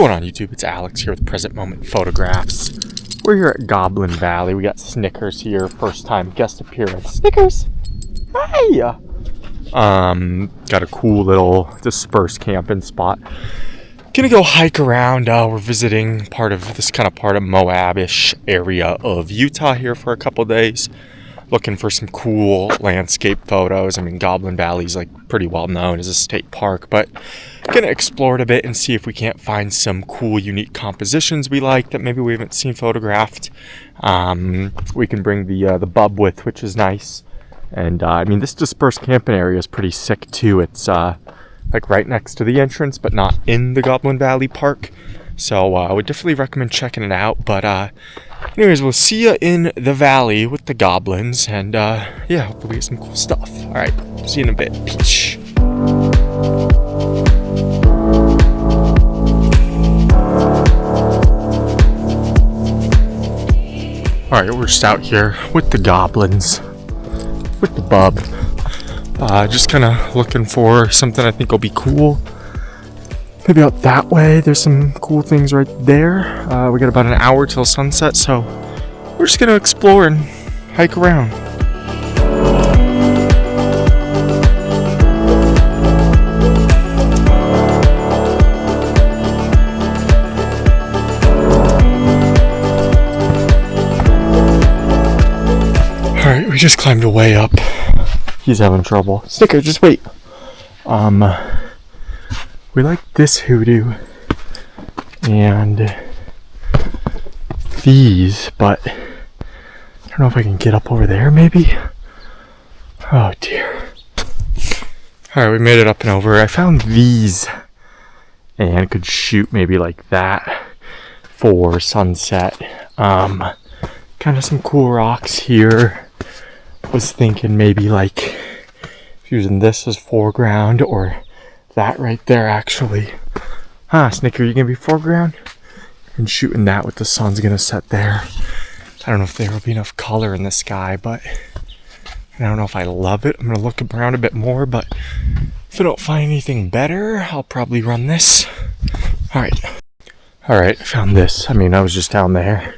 going on YouTube? It's Alex here with Present Moment Photographs. We're here at Goblin Valley. We got Snickers here, first time guest appearance. Snickers! Hi! Got a cool little dispersed camping spot. Gonna go hike around. We're visiting part of Moab-ish area of Utah here for a couple days. Looking for some cool landscape photos. I mean, Goblin Valley's like pretty well known as a state park, but gonna explore it a bit and see if we can't find some cool, unique compositions we like that maybe we haven't seen photographed. We can bring the bub with, which is nice. And I mean, this dispersed camping area is pretty sick too. It's like right next to the entrance, but not in the Goblin Valley Park. So I would definitely recommend checking it out. But anyways, we'll see you in the valley with the goblins, and yeah, hopefully we get some cool stuff. All right, see you in a bit. Peace. All right, we're just out here with the goblins, with the bub. Just kind of looking for something I think will be cool. Maybe out that way. There's some cool things right there. We got about an hour till sunset, so we're just gonna explore and hike around. Alright, we just climbed a way up. He's having trouble. Snicker, just wait. We like this hoodoo and these, but I don't know if I can get up over there, maybe? Oh dear. Alright, we made it up and over. I found these and could shoot maybe like that for sunset. Kind of some cool rocks here. Was thinking maybe like using this as foreground or that right there actually. Snicker, you gonna be foreground? And shooting that with the sun's gonna set there. I don't know if there will be enough color in the sky, but I don't know if I love it. I'm gonna look around a bit more, but if I don't find anything better, I'll probably run this. Alright, I found this. I mean, I was just down there.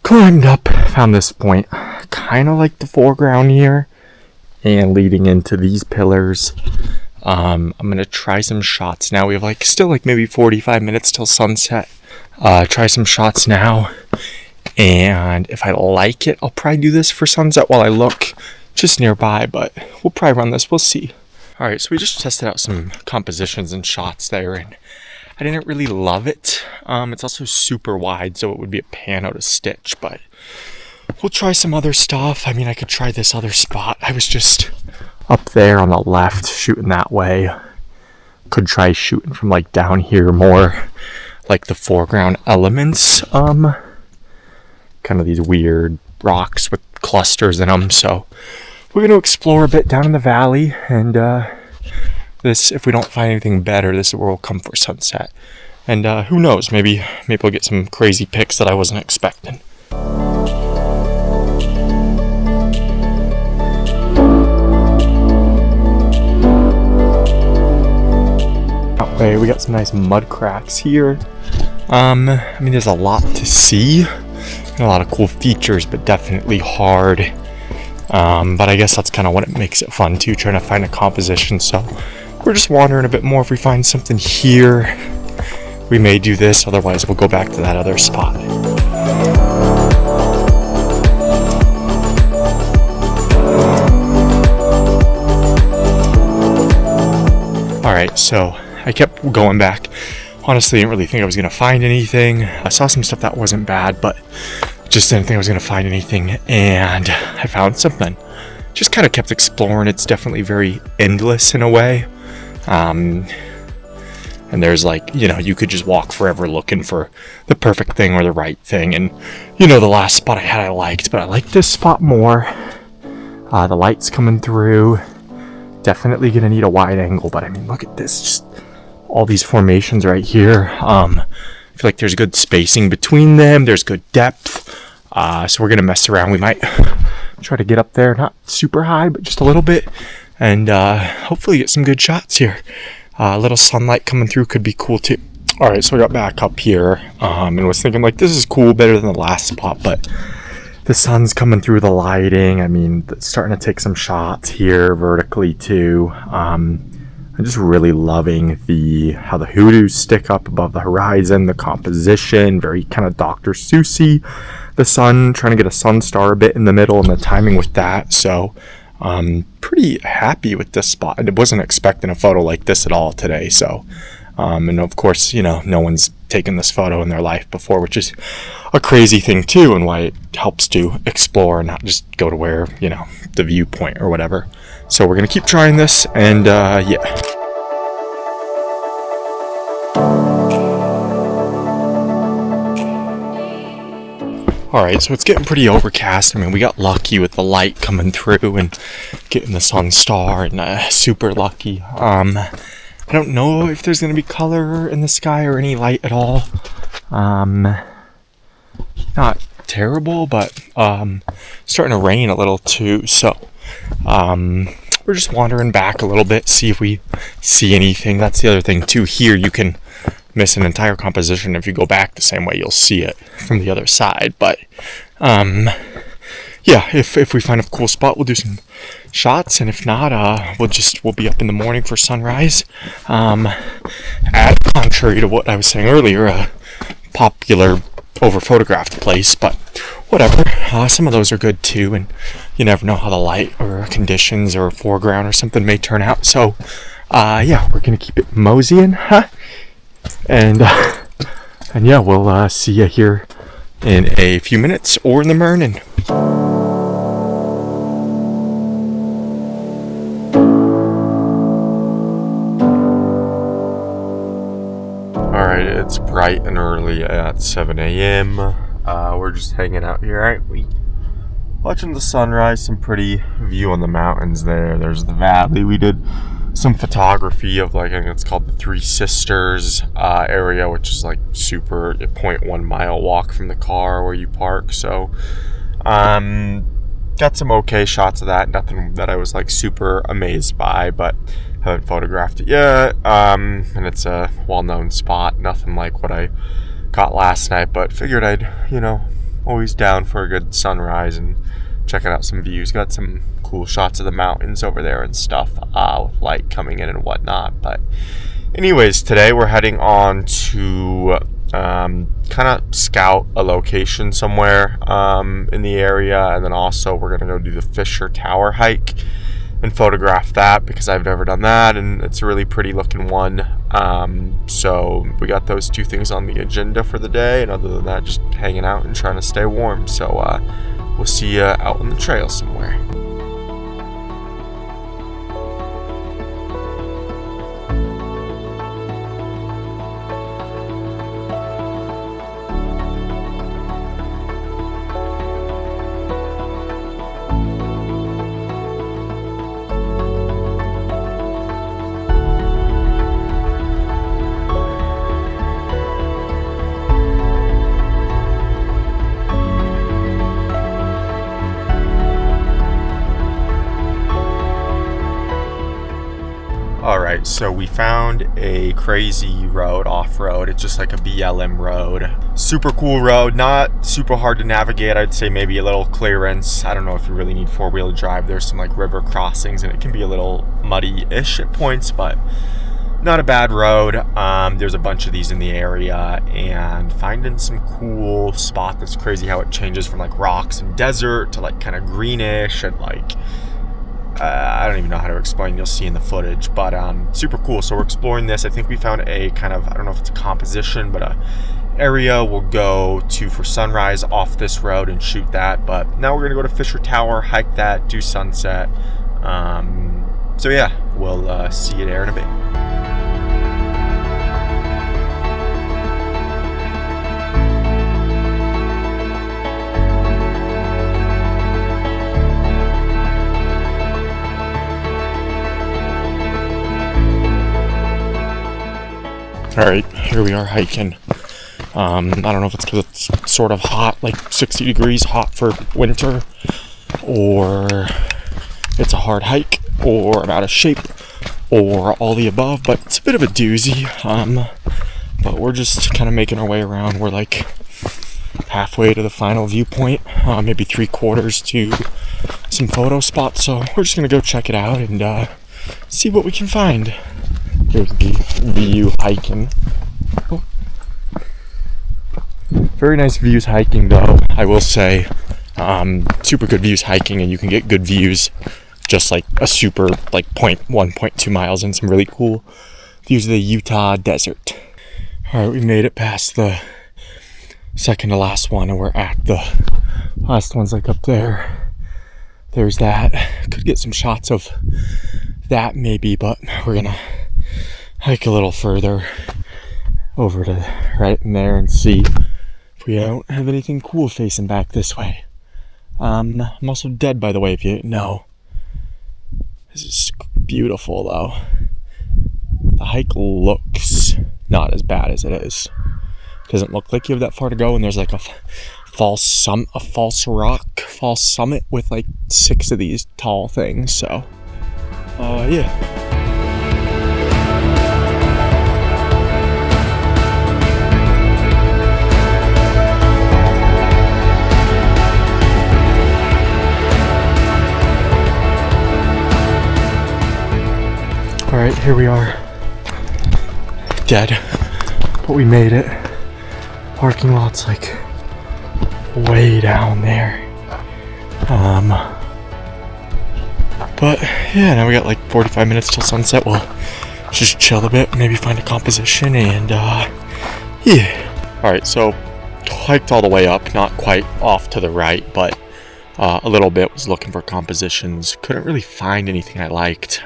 Climbed up, found this point. Kind of like the foreground here. And leading into these pillars. I'm gonna try some shots now. We have still maybe 45 minutes till sunset. Try some shots now, and if I like it, I'll probably do this for sunset while I look just nearby, but we'll probably run this. We'll see. All right, so we just tested out some compositions and shots there, and I didn't really love it. It's also super wide, so it would be a pan out of stitch, but we'll try some other stuff. I mean, I could try this other spot. I was just up there on the left shooting that way. Could try shooting from down here more like the foreground elements. Kind of these weird rocks with clusters in them. So we're going to explore a bit down in the valley, and this, if we don't find anything better, this is where we'll come for sunset. And who knows, maybe we'll get some crazy pics that I wasn't expecting. We got some nice mud cracks here. I mean, there's a lot to see and a lot of cool features, but definitely hard. But I guess that's kind of what it makes it fun too, trying to find a composition. So we're just wandering a bit more. If we find something here, we may do this. Otherwise, we'll go back to that other spot. All right, so I kept going back. Honestly, didn't really think I was going to find anything. I saw some stuff that wasn't bad, but just didn't think I was going to find anything. And I found something. Just kind of kept exploring. It's definitely very endless in a way. And there's you could just walk forever looking for the perfect thing or the right thing. And the last spot I had I liked, but I like this spot more. The light's coming through. Definitely going to need a wide angle, but I mean, look at this. Just all these formations right here. I feel like there's good spacing between them. There's good depth. So we're going to mess around. We might try to get up there, not super high, but just a little bit, and hopefully get some good shots here. A little sunlight coming through could be cool too. Alright, so I got back up here and was thinking, like, this is cool, better than the last spot, but the sun's coming through the lighting. I mean, it's starting to take some shots here vertically too. I'm just really loving how the hoodoos stick up above the horizon, the composition, very kind of Dr. Seussy. The sun, trying to get a sun star a bit in the middle and the timing with that. So pretty happy with this spot. I wasn't expecting a photo like this at all today. So, and of course, you know, no one's taken this photo in their life before, which is a crazy thing too, and why it helps to explore and not just go to where, you know, the viewpoint or whatever. So we're gonna keep trying this, and yeah. Alright, so it's getting pretty overcast. I mean, we got lucky with the light coming through and getting the sun star, and super lucky. I don't know if there's going to be color in the sky or any light at all. Not terrible, but starting to rain a little too. So we're just wandering back a little bit, see if we see anything. That's the other thing too. Here you can miss an entire composition. If you go back the same way, you'll see it from the other side. But yeah, if we find a cool spot, we'll do some shots, and if not, we'll be up in the morning for sunrise. Contrary to what I was saying earlier, a popular over photographed place, but whatever. Some of those are good too, and you never know how the light or conditions or foreground or something may turn out. So yeah, we're gonna keep it moseying, and yeah, we'll see you here in a few minutes or in the morning. Alright, it's bright and early at 7 a.m. We're just hanging out here, aren't we? Watching the sunrise, some pretty view on the mountains there. There's the valley. We did some photography of, like, I think it's called the Three Sisters area, which is like super 0.1 mile walk from the car where you park. So got some okay shots of that. Nothing that I was like super amazed by, but haven't photographed it yet. And it's a well-known spot. Nothing like what I got last night, but figured I'd, you know, always down for a good sunrise and checking out some views. Got some cool shots of the mountains over there and stuff, with light coming in and whatnot. But anyways, today we're heading on to kind of scout a location somewhere in the area, and then also we're gonna go do the Fisher Tower hike and photograph that, because I've never done that, and it's a really pretty looking one. So we got those two things on the agenda for the day, and other than that, just hanging out and trying to stay warm. So we'll see you out on the trail somewhere. Alright, so we found a crazy road, off-road. It's just like a BLM road. Super cool road, not super hard to navigate. I'd say maybe a little clearance. I don't know if you really need four-wheel drive. There's some like river crossings, and it can be a little muddy-ish at points, but not a bad road. There's a bunch of these in the area, and finding some cool spot that's crazy how it changes from like rocks and desert to like kind of greenish and like I don't even know how to explain. You'll see in the footage, but super cool. So we're exploring this. I think we found a kind of, I don't know if it's a composition, but a area we'll go to for sunrise off this road and shoot that. But now we're gonna go to Fisher Tower, hike that, do sunset. So yeah, we'll see you there in a bit. All right, here we are hiking. I don't know if it's because it's sort of hot, like 60 degrees hot for winter, or it's a hard hike, or I'm out of shape, or all the above, but it's a bit of a doozy. But we're just kind of making our way around. We're like halfway to the final viewpoint, maybe 3/4 to some photo spots. So we're just gonna go check it out and see what we can find. There's the view hiking. Oh. Very nice views hiking though, I will say. Super good views hiking, and you can get good views just like a super like 1.2 miles and some really cool views of the Utah desert. All right, we made it past the second to last one, and we're at the last one's like up there. There's that. Could get some shots of that maybe, but we're gonna hike a little further over to right in there and see if we don't have anything cool facing back this way. I'm also dead, by the way, if you didn't know. This is beautiful though. The hike looks not as bad as it is. Doesn't look like you have that far to go, and there's like a false summit with like 6 of these tall things. So, yeah. All right, here we are. Dead, but we made it. Parking lot's like way down there. But yeah, now we got like 45 minutes till sunset. We'll just chill a bit, maybe find a composition, and yeah. All right, so hiked all the way up, not quite off to the right, but a little bit. Was looking for compositions, couldn't really find anything I liked.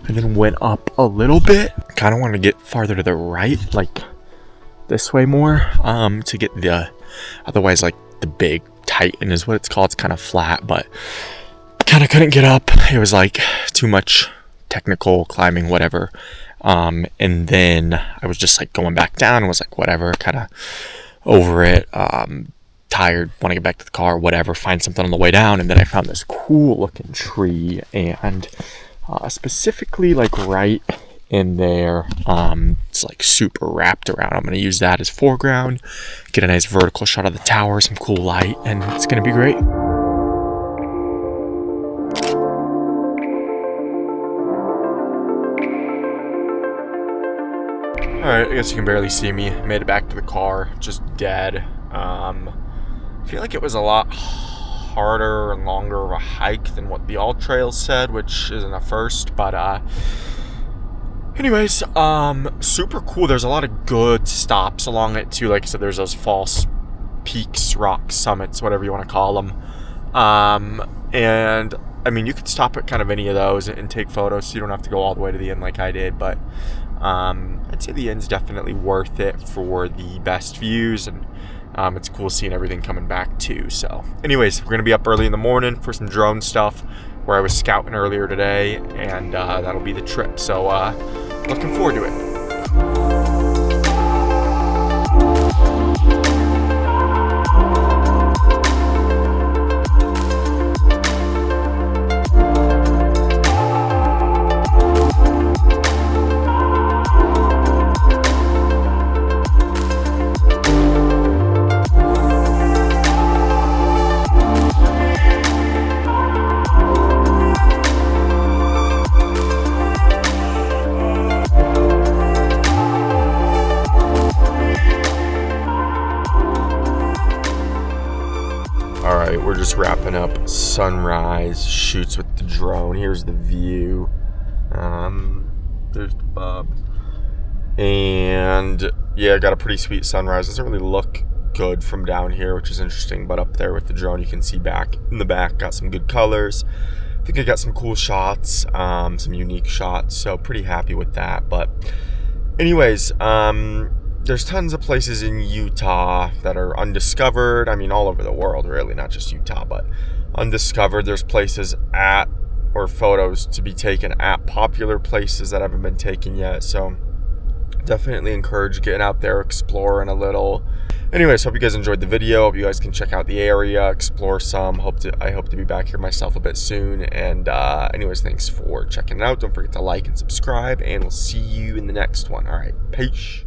And then went up a little bit. Kind of wanted to get farther to the right, like this way more, to get the, otherwise like the big Titan is what it's called. It's kind of flat, but kind of couldn't get up. It was like too much technical climbing, whatever. And then I was just like going back down and was like, whatever, kind of over it. Tired, want to get back to the car, whatever, find something on the way down. And then I found this cool looking tree, and specifically like right in there, it's like super wrapped around. I'm going to use that as foreground, get a nice vertical shot of the tower, some cool light, and it's going to be great. Alright, I guess you can barely see me. Made it back to the car, just dead. I feel like it was a lot harder and longer of a hike than what the All Trails said, which isn't a first, but anyways, super cool. There's a lot of good stops along it too. Like I said, there's those false peaks, rock summits, whatever you want to call them. And I mean, you could stop at kind of any of those and take photos, so you don't have to go all the way to the end like I did, but I'd say the end's definitely worth it for the best views, and it's cool seeing everything coming back too. So anyways, we're gonna be up early in the morning for some drone stuff where I was scouting earlier today, and that'll be the trip. So looking forward to it. We're just wrapping up sunrise shoots with the drone. Here's the view. There's the bub. And yeah, got a pretty sweet sunrise. Doesn't really look good from down here, which is interesting, but up there with the drone you can see back in the back, got some good colors. I think I got some cool shots, some unique shots, so pretty happy with that. But anyways, there's tons of places in Utah that are undiscovered. I mean, all over the world, really, not just Utah, but undiscovered. There's places at, or photos to be taken at popular places that haven't been taken yet. So definitely encourage getting out there, exploring a little. Anyways, hope you guys enjoyed the video. Hope you guys can check out the area, explore some. I hope to be back here myself a bit soon. And anyways, thanks for checking it out. Don't forget to like and subscribe, and we'll see you in the next one. All right, peace.